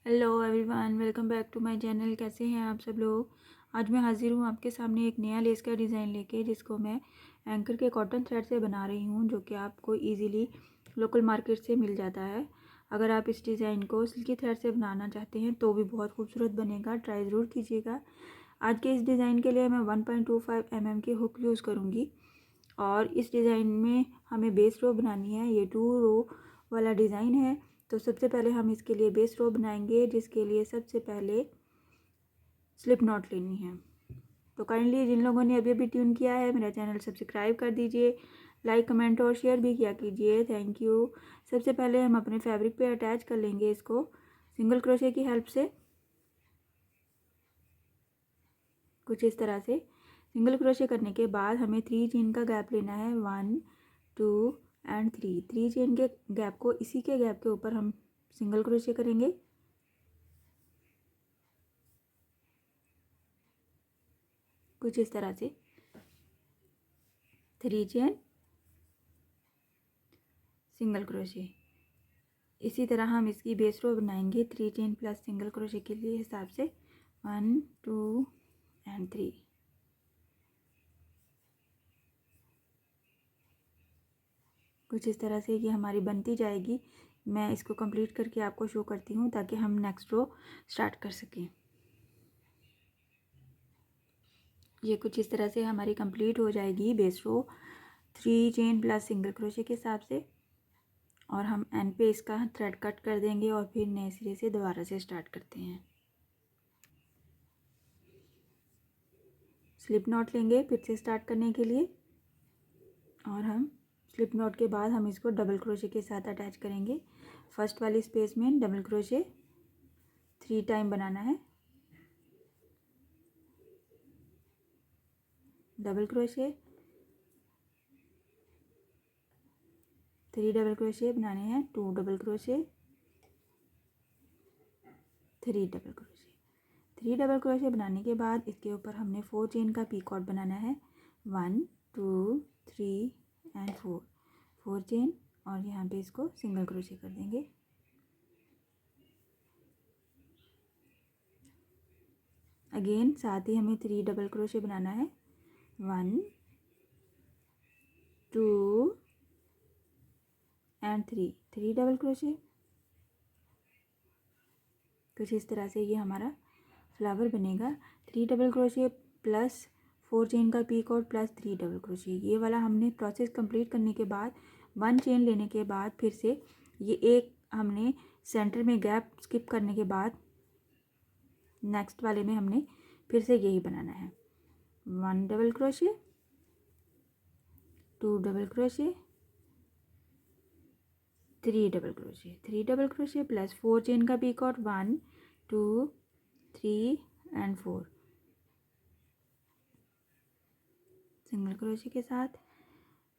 Hello everyone, welcome back to my channel. कैसे हैं आप सब लोग। आज मैं हाजिर हूँ आपके सामने एक नया लेस का डिज़ाइन लेके, जिसको मैं एंकर के कॉटन थ्रेड से बना रही हूँ, जो कि आपको इजीली लोकल मार्केट से मिल जाता है। अगर आप इस डिज़ाइन को सिल्की थ्रेड से बनाना चाहते हैं तो भी बहुत खूबसूरत बनेगा, ट्राई ज़रूर कीजिएगा। आज के इस डिज़ाइन के लिए मैं 1.25 mm की हुक यूज़ करूँगी और इस डिज़ाइन में हमें बेस रो बनानी है। ये 2 रो वाला डिज़ाइन है। तो सबसे पहले हम इसके लिए बेस रो बनाएंगे, जिसके लिए सबसे पहले स्लिप नॉट लेनी है। तो काइंडली जिन लोगों ने अभी अभी ट्यून किया है, मेरा चैनल सब्सक्राइब कर दीजिए, लाइक कमेंट और शेयर भी किया कीजिए। Thank you. सबसे पहले हम अपने फैब्रिक पे अटैच कर लेंगे इसको सिंगल क्रोशे की हेल्प से। कुछ इस तरह से सिंगल क्रोशे करने के बाद हमें 3 चेन का गैप लेना है। 1 2 एंड 3 चेन के गैप को, इसी के गैप के ऊपर हम सिंगल क्रोशे करेंगे। कुछ इस तरह से 3 चेन सिंगल क्रोशे। इसी तरह हम इसकी बेस रो बनाएंगे 3 चेन प्लस सिंगल क्रोशे के लिए हिसाब से 1 2 एंड 3। कुछ इस तरह से ये हमारी बनती जाएगी। मैं इसको कंप्लीट करके आपको शो करती हूँ ताकि हम नेक्स्ट रो स्टार्ट कर सकें। ये कुछ इस तरह से हमारी कंप्लीट हो जाएगी बेस रो 3 चेन प्लस सिंगल क्रोशे के हिसाब से। और हम एंड पे इसका थ्रेड कट कर देंगे और फिर नए सिरे से दोबारा से स्टार्ट करते हैं। स्लिप नॉट लेंगे फिर से स्टार्ट करने के लिए, और हम स्लिप नॉट के बाद हम इसको डबल क्रोशे के साथ अटैच करेंगे। फर्स्ट वाली स्पेस में डबल क्रोशे 3 टाइम बनाना है। डबल क्रोशे 3 डबल क्रोशे बनाने हैं। 2 double crochet 3 double crochet. 3 double crochet बनाने के बाद इसके ऊपर हमने 4 चेन का पीकॉट बनाना है। 1 2 3 एंड 4 चेन, और यहाँ पे इसको सिंगल क्रोशे कर देंगे। अगेन साथ ही हमें 3 डबल क्रोशे बनाना है। 1 2 एंड 3 डबल क्रोशे। कुछ इस तरह से ये हमारा फ्लावर बनेगा। 3 डबल क्रोशे प्लस 4 चेन का पीकॉट प्लस 3 डबल क्रोशे। ये वाला हमने प्रोसेस कंप्लीट करने के बाद 1 चेन लेने के बाद फिर से ये एक हमने सेंटर में गैप स्किप करने के बाद नेक्स्ट वाले में हमने फिर से यही बनाना है। 1 double crochet 2 double crochet 3 double crochet. 3 double crochet plus 4 chain का पीकॉट 1 2 3 एंड 4 सिंगल क्रोशे के साथ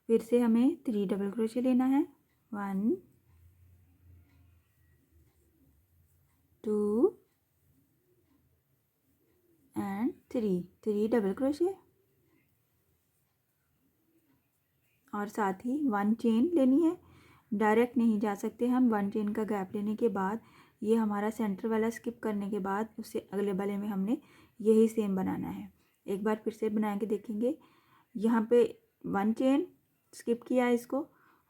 फिर से हमें 3 डबल क्रोशे लेना है। 1 2 एंड 3 डबल क्रोशे, और साथ ही 1 चेन लेनी है। डायरेक्ट नहीं जा सकते हम। 1 चेन का गैप लेने के बाद ये हमारा सेंटर वाला स्किप करने के बाद उससे अगले वाले में हमने यही सेम बनाना है। एक बार फिर से बना के देखेंगे। यहाँ पे 1 चेन स्किप किया है इसको,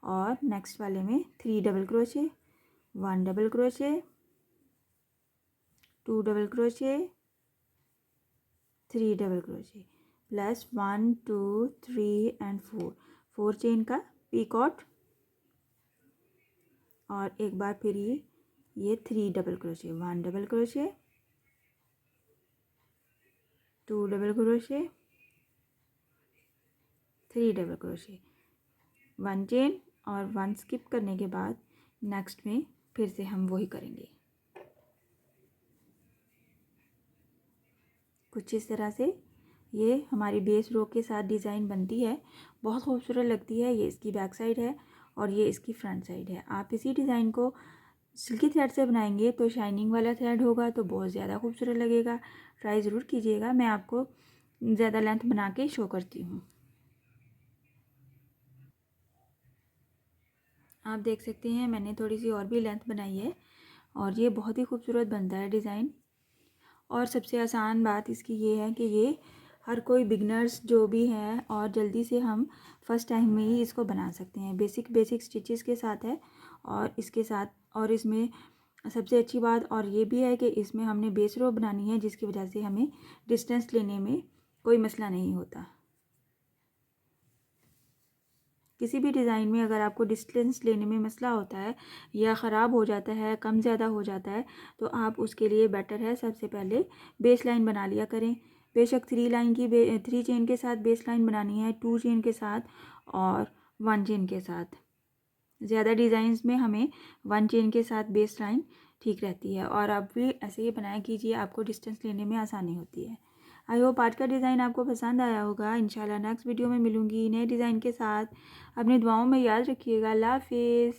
और नेक्स्ट वाले में 3 double crochet 1 double crochet 2 double crochet 3 double crochet plus 1 2 3 and 4 chain का पीकॉट, और एक बार फिर ये 3 double crochet 1 double crochet 2 double crochet 3 double crochet 1 chain और 1 स्किप करने के बाद नेक्स्ट में फिर से हम वही करेंगे। कुछ इस तरह से ये हमारी बेस रो के साथ डिज़ाइन बनती है। बहुत खूबसूरत लगती है। ये इसकी बैक साइड है और ये इसकी फ्रंट साइड है। आप इसी डिज़ाइन को सिल्की थ्रेड से बनाएंगे तो शाइनिंग वाला थ्रेड होगा तो बहुत ज़्यादा खूबसूरत लगेगा। ट्राई ज़रूर कीजिएगा। मैं आपको ज़्यादा लेंथ बना के शो करती हूँ। आप देख सकते हैं मैंने थोड़ी सी और भी लेंथ बनाई है, और ये बहुत ही खूबसूरत बनता है डिज़ाइन। और सबसे आसान बात इसकी ये है कि ये हर कोई बिगनर्स जो भी हैं और जल्दी से हम फर्स्ट टाइम में ही इसको बना सकते हैं। बेसिक स्टिचेस के साथ है और इसके साथ और इसमें सबसे अच्छी बात और ये भी है कि इसमें हमने बेस रो बनानी है, जिसकी वजह से हमें डिस्टेंस लेने में कोई मसला नहीं होता। किसी भी डिज़ाइन में अगर आपको डिस्टेंस लेने में मसला होता है या ख़राब हो जाता है, कम ज़्यादा हो जाता है, तो आप उसके लिए बेटर है सबसे पहले बेस लाइन बना लिया करें। बेशक 3 चेन के साथ बेस लाइन बनानी है, 2 चेन के साथ और 1 चेन के साथ। ज़्यादा डिज़ाइंस में हमें 1 चेन के साथ बेस लाइन ठीक रहती है। और आप भी ऐसे ही बनाया कीजिए, आपको डिस्टेंस लेने में आसानी होती है। आई होप आज का डिज़ाइन आपको पसंद आया होगा। इंशाल्लाह नेक्स्ट वीडियो में मिलूँगी नए डिज़ाइन के साथ। अपनी दुआओं में याद रखिएगा। अल्लाह हाफिज़।